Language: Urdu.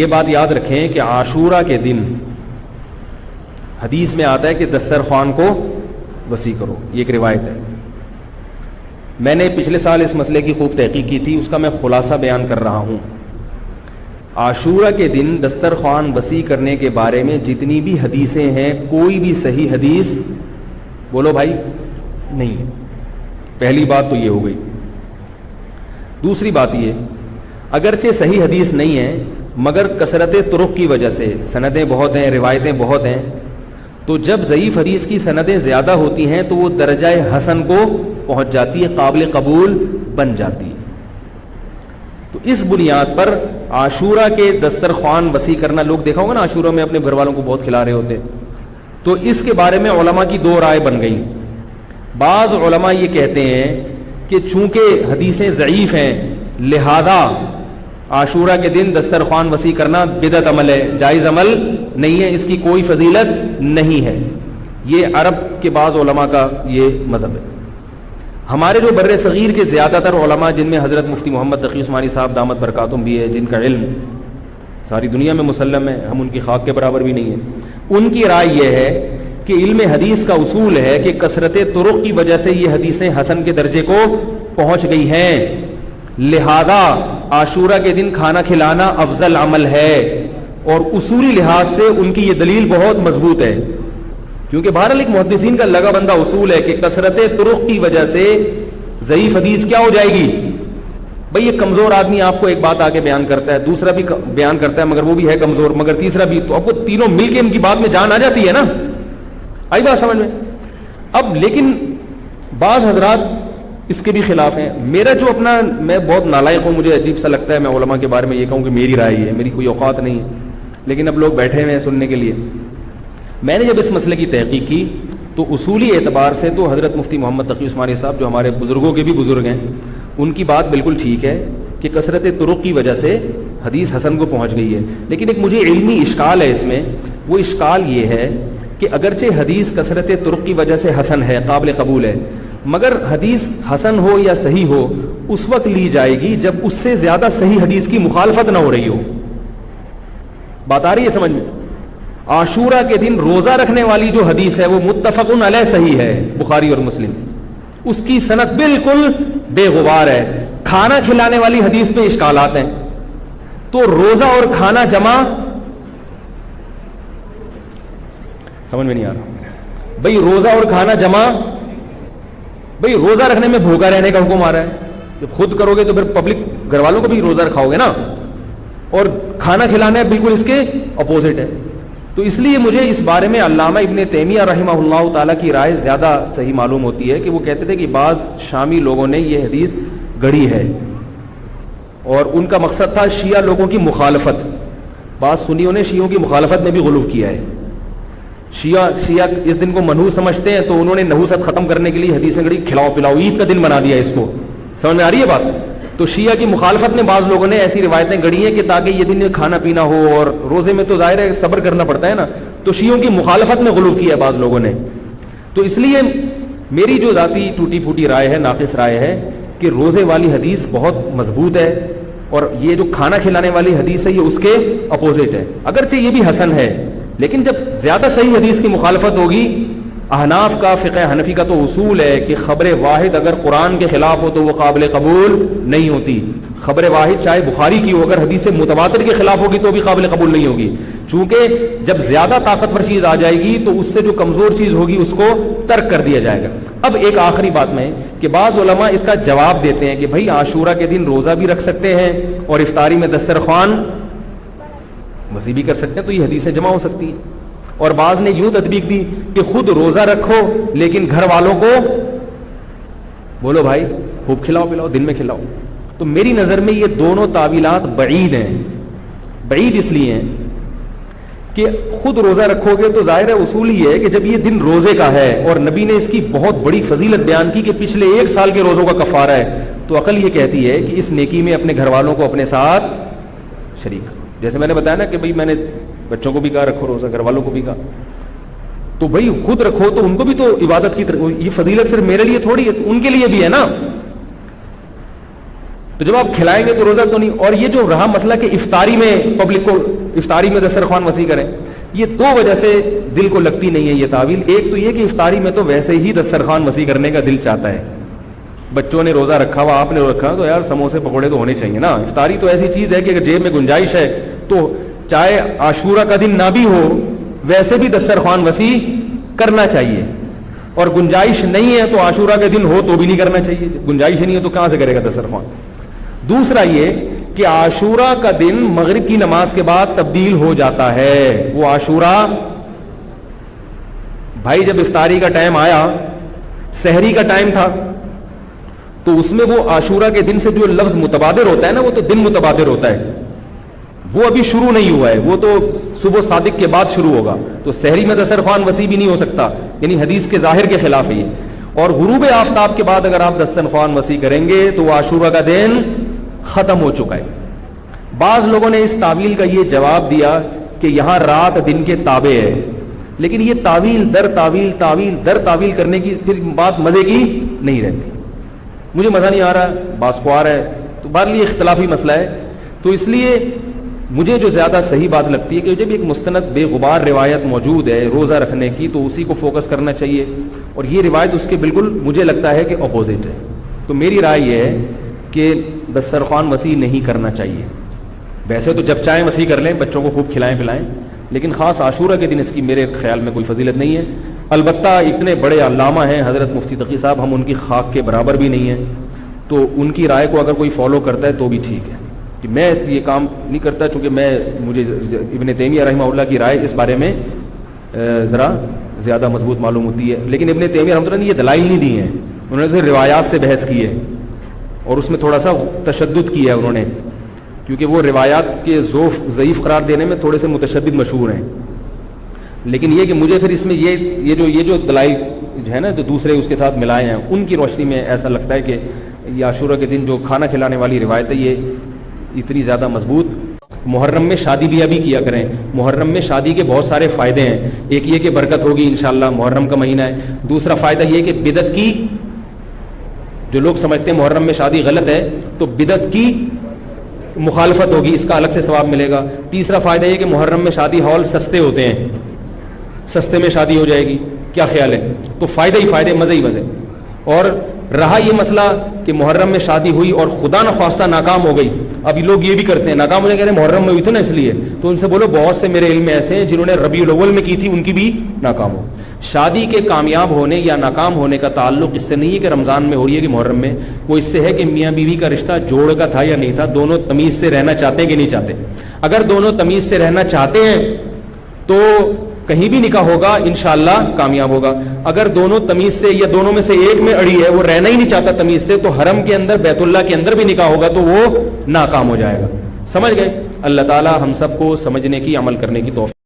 یہ بات یاد رکھیں کہ عاشورہ کے دن حدیث میں آتا ہے کہ دسترخوان کو وسیع کرو، یہ ایک روایت ہے. میں نے پچھلے سال اس مسئلے کی خوب تحقیق کی تھی، اس کا میں خلاصہ بیان کر رہا ہوں. عاشورہ کے دن دسترخوان وسیع کرنے کے بارے میں جتنی بھی حدیثیں ہیں کوئی بھی صحیح حدیث بولو بھائی نہیں ہے. پہلی بات تو یہ ہو گئی. دوسری بات یہ، اگرچہ صحیح حدیث نہیں ہے مگر کثرت طرق کی وجہ سے سندیں بہت ہیں، روایتیں بہت ہیں، تو جب ضعیف حدیث کی سندیں زیادہ ہوتی ہیں تو وہ درجہ حسن کو پہنچ جاتی ہے، قابل قبول بن جاتی ہے. تو اس بنیاد پر عاشورہ کے دسترخوان وسیع کرنا، لوگ دیکھا ہوگا نا عاشورہ میں اپنے گھر والوں کو بہت کھلا رہے ہوتے، تو اس کے بارے میں علماء کی دو رائے بن گئی. بعض علماء یہ کہتے ہیں کہ چونکہ حدیثیں ضعیف ہیں لہذا عاشورہ کے دن دسترخوان وسیع کرنا بدعت عمل ہے، جائز عمل نہیں ہے، اس کی کوئی فضیلت نہیں ہے. یہ عرب کے بعض علماء کا یہ مذہب ہے. ہمارے جو بر صغیر کے زیادہ تر علماء، جن میں حضرت مفتی محمد تقی عثمانی صاحب دامت برکاتہم بھی ہے، جن کا علم ساری دنیا میں مسلم ہے، ہم ان کی خاک کے برابر بھی نہیں ہیں، ان کی رائے یہ ہے کہ علم حدیث کا اصول ہے کہ کثرت طرق کی وجہ سے یہ حدیثیں حسن کے درجے کو پہنچ گئی ہیں، لہذا عاشورہ کے دن کھانا کھلانا افضل عمل ہے. اور اصولی لحاظ سے ان کی یہ دلیل بہت مضبوط ہے، کیونکہ بہرحال ایک محدثین کا لگا بندہ اصول ہے کہ کثرت طرق کی وجہ سے ضعیف حدیث کیا ہو جائے گی. بھئی یہ کمزور آدمی آپ کو ایک بات آگے بیان کرتا ہے، دوسرا بھی بیان کرتا ہے مگر وہ بھی ہے کمزور، مگر تیسرا بھی، تو اب وہ تینوں مل کے ان کی بات میں جان آ جاتی ہے نا. آئی بات سمجھ میں؟ اب لیکن بعض حضرات اس کے بھی خلاف ہیں. میرا جو اپنا، میں بہت نالائق ہوں، مجھے عجیب سا لگتا ہے میں علماء کے بارے میں یہ کہوں کہ میری رائے ہے، میری کوئی اوقات نہیں ہے، لیکن اب لوگ بیٹھے ہوئے ہیں سننے کے لیے. میں نے جب اس مسئلے کی تحقیق کی تو اصولی اعتبار سے تو حضرت مفتی محمد تقی عثمانی صاحب جو ہمارے بزرگوں کے بھی بزرگ ہیں، ان کی بات بالکل ٹھیک ہے کہ کثرت طرق کی وجہ سے حدیث حسن کو پہنچ گئی ہے. لیکن ایک مجھے علمی اشکال ہے اس میں. وہ اشکال یہ ہے کہ اگرچہ حدیث کثرت طرق کی وجہ سے حسن ہے، قابل قبول ہے، مگر حدیث حسن ہو یا صحیح ہو اس وقت لی جائے گی جب اس سے زیادہ صحیح حدیث کی مخالفت نہ ہو رہی ہو. بات آ رہی ہے سمجھ میں؟ عاشورہ کے دن روزہ رکھنے والی جو حدیث ہے وہ متفق علیہ صحیح ہے، بخاری اور مسلم، اس کی سند بالکل بے غبار ہے. کھانا کھلانے والی حدیث میں اشکالات ہیں. تو روزہ اور کھانا جمع سمجھ میں نہیں آ رہا. بھئی روزہ اور کھانا جمع، بھئی روزہ رکھنے میں بھوکا رہنے کا حکم آ رہا ہے، جب خود کرو گے تو پھر پبلک گھر والوں کو بھی روزہ رکھاؤ گے نا. اور کھانا کھلانا بالکل اس کے اپوزٹ ہے. تو اس لیے مجھے اس بارے میں علامہ ابن تیمیہ رحمہ اللہ تعالیٰ کی رائے زیادہ صحیح معلوم ہوتی ہے کہ وہ کہتے تھے کہ بعض شامی لوگوں نے یہ حدیث گڑھی ہے اور ان کا مقصد تھا شیعہ لوگوں کی مخالفت. بعض سنیوں نے شیعوں کی مخالفت میں بھی غلو کیا ہے. شیعہ اس دن کو منحوس سمجھتے ہیں تو انہوں نے نحوست ختم کرنے کے لیے حدیثیں گڑھی، کھلاؤ پلاؤ، عید کا دن بنا دیا اس کو. سمجھ میں آ رہی ہے بات؟ تو شیعہ کی مخالفت میں بعض لوگوں نے ایسی روایتیں گڑھی ہیں کہ تاکہ یہ دن کھانا پینا ہو، اور روزے میں تو ظاہر ہے صبر کرنا پڑتا ہے نا، تو شیعوں کی مخالفت میں غلو کیا ہے بعض لوگوں نے. تو اس لیے میری جو ذاتی ٹوٹی پھوٹی رائے ہے، ناقص رائے ہے کہ روزے والی حدیث بہت مضبوط ہے اور یہ جو کھانا کھلانے والی حدیث ہے یہ اس کے اپوزٹ ہے. اگرچہ یہ بھی حسن ہے لیکن جب زیادہ صحیح حدیث کی مخالفت ہوگی، احناف کا، فقہ حنفی کا تو اصول ہے کہ خبر واحد اگر قرآن کے خلاف ہو تو وہ قابل قبول نہیں ہوتی. خبر واحد چاہے بخاری کی ہو، اگر حدیث متواتر کے خلاف ہوگی تو بھی قابل قبول نہیں ہوگی، چونکہ جب زیادہ طاقتور چیز آ جائے گی تو اس سے جو کمزور چیز ہوگی اس کو ترک کر دیا جائے گا. اب ایک آخری بات میں کہ بعض علماء اس کا جواب دیتے ہیں کہ بھائی عاشورہ کے دن روزہ بھی رکھ سکتے ہیں اور افطاری میں دسترخوان وسیع بھی کر سکتے ہیں، تو یہ حدیثیں جمع ہو سکتی ہیں. اور بعض نے یوں تطبیق دی کہ خود روزہ رکھو لیکن گھر والوں کو بولو بھائی خوب کھلاؤ پلاؤ، دن میں کھلاؤ. تو میری نظر میں یہ دونوں تعویلات بعید ہیں. بعید اس لیے ہیں کہ خود روزہ رکھو گے تو ظاہر ہے اصول یہ ہے کہ جب یہ دن روزے کا ہے اور نبی نے اس کی بہت بڑی فضیلت بیان کی کہ پچھلے 1 سال کے روزوں کا کفارہ ہے، تو عقل یہ کہتی ہے کہ اس نیکی میں اپنے گھر والوں کو اپنے ساتھ شریک. جیسے میں نے بتایا نا کہ بھئی میں نے بچوں کو بھی کہا رکھو روزہ، گھر والوں کو بھی کہا، تو بھئی خود رکھو تو ان کو بھی تو عبادت کی یہ فضیلت صرف میرے لیے تھوڑی ہے، تو ان کے لیے بھی ہے نا. تو جب آپ کھلائیں گے تو روزہ تو نہیں. اور یہ جو رہا مسئلہ کہ افطاری میں پبلک کو افطاری میں دسترخوان وسیع کریں, یہ دو وجہ سے دل کو لگتی نہیں ہے یہ تعویل. ایک تو یہ کہ افطاری میں تو ویسے ہی دسترخوان وسیع کرنے کا دل چاہتا ہے, بچوں نے روزہ رکھا ہوا, آپ نے رکھا, تو یار سموسے پکوڑے تو ہونے چاہیے نا. افطاری تو ایسی چیز ہے کہ اگر جیب میں گنجائش ہے تو چاہے عاشورہ کا دن نہ بھی ہو ویسے بھی دسترخوان وسیع کرنا چاہیے, اور گنجائش نہیں ہے تو عاشورہ کے دن ہو تو بھی نہیں کرنا چاہیے. گنجائش نہیں ہے تو کہاں سے کرے گا دسترخوان. دوسرا یہ کہ عاشورہ کا دن مغرب کی نماز کے بعد تبدیل ہو جاتا ہے. وہ عاشورہ بھائی جب افطاری کا ٹائم آیا, سحری کا ٹائم تھا, تو اس میں وہ عاشورہ کے دن سے جو لفظ متبادر ہوتا ہے نا, وہ تو دن متبادر ہوتا ہے, وہ ابھی شروع نہیں ہوا ہے, وہ تو صبح صادق کے بعد شروع ہوگا. تو سحری میں دسترخوان وسیع بھی نہیں ہو سکتا, یعنی حدیث کے ظاہر کے خلاف ہے یہ. اور غروب آفتاب کے بعد اگر آپ دسترخوان وسیع کریں گے تو وہ عاشورہ کا دن ختم ہو چکا ہے. بعض لوگوں نے اس تعویل کا یہ جواب دیا کہ یہاں رات دن کے تابع ہے, لیکن یہ تعویل در تعویل تعویل در تعویل کرنے کی پھر بات مزے کی نہیں رہتی. مجھے مزہ نہیں آ رہا, باسخوار ہے, تو بہرحال یہ اختلافی مسئلہ ہے. تو اس لیے مجھے جو زیادہ صحیح بات لگتی ہے کہ جب ایک مستند بے غبار روایت موجود ہے روزہ رکھنے کی تو اسی کو فوکس کرنا چاہیے, اور یہ روایت اس کے بالکل مجھے لگتا ہے کہ اپوزٹ ہے. تو میری رائے یہ ہے کہ دسترخوان وسیع نہیں کرنا چاہیے. ویسے تو جب چاہیں وسیع کر لیں, بچوں کو خوب کھلائیں پلائیں, لیکن خاص عاشورہ کے دن اس کی میرے خیال میں کوئی فضیلت نہیں ہے. البتہ اتنے بڑے علامہ ہیں حضرت مفتی تقی صاحب, ہم ان کی خاک کے برابر بھی نہیں ہیں, تو ان کی رائے کو اگر کوئی فالو کرتا ہے تو بھی ٹھیک ہے. کہ میں یہ کام نہیں کرتا, چونکہ مجھے ابن تیمیہ رحمہ اللہ کی رائے اس بارے میں ذرا زیادہ مضبوط معلوم ہوتی ہے. لیکن ابن تیمیہ رحمہ اللہ نے یہ دلائل نہیں دی ہیں, انہوں نے روایات سے بحث کی ہے اور اس میں تھوڑا سا تشدد کیا ہے انہوں نے, کیونکہ وہ روایات کے ضعیف قرار دینے میں تھوڑے سے متشدد مشہور ہیں. لیکن یہ کہ مجھے پھر اس میں یہ جو دلائل جو ہے نا جو دوسرے اس کے ساتھ ملائے ہیں, ان کی روشنی میں ایسا لگتا ہے کہ یہ عاشورہ کے دن جو کھانا کھلانے والی روایت ہے یہ اتنی زیادہ مضبوط. محرم میں شادی بیاہ بھی کیا کریں. محرم میں شادی کے بہت سارے فائدے ہیں. ایک یہ کہ برکت ہوگی انشاءاللہ, محرم کا مہینہ ہے. دوسرا فائدہ یہ کہ بدعت کی, جو لوگ سمجھتے ہیں محرم میں شادی غلط ہے تو بدعت کی مخالفت ہوگی, اس کا الگ سے ثواب ملے گا. تیسرا فائدہ یہ کہ محرم میں شادی ہال سستے ہوتے ہیں, سستے میں شادی ہو جائے گی. کیا خیال ہے؟ تو فائدہ ہی فائدے, مزے ہی مزے. اور رہا یہ مسئلہ کہ محرم میں شادی ہوئی اور خدا نخواستہ ناکام ہو گئی. ابھی لوگ یہ بھی کرتے ہیں, ناکام ہو جائے, کہہ رہے ہیں محرم میں ہوئی تھی نا اس لیے, تو ان سے بولو بہت سے میرے علم میں ایسے ہیں جنہوں نے ربیع الاول میں کی تھی, ان کی بھی ناکام ہو. شادی کے کامیاب ہونے یا ناکام ہونے کا تعلق اس سے نہیں ہے کہ رمضان میں ہو رہی ہے کہ محرم میں, وہ اس سے ہے کہ میاں بیوی کا رشتہ جوڑ کا تھا یا نہیں تھا, دونوں تمیز سے رہنا چاہتے ہیں کہ نہیں چاہتے. اگر دونوں تمیز سے رہنا چاہتے ہیں تو کہیں بھی نکاح ہوگا انشاءاللہ کامیاب ہوگا. اگر دونوں تمیز سے یا دونوں میں سے ایک میں اڑی ہے, وہ رہنا ہی نہیں چاہتا تمیز سے, تو حرم کے اندر بیت اللہ کے اندر بھی نکاح ہوگا تو وہ ناکام ہو جائے گا. سمجھ گئے؟ اللہ تعالی ہم سب کو سمجھنے کی عمل کرنے کی توفیق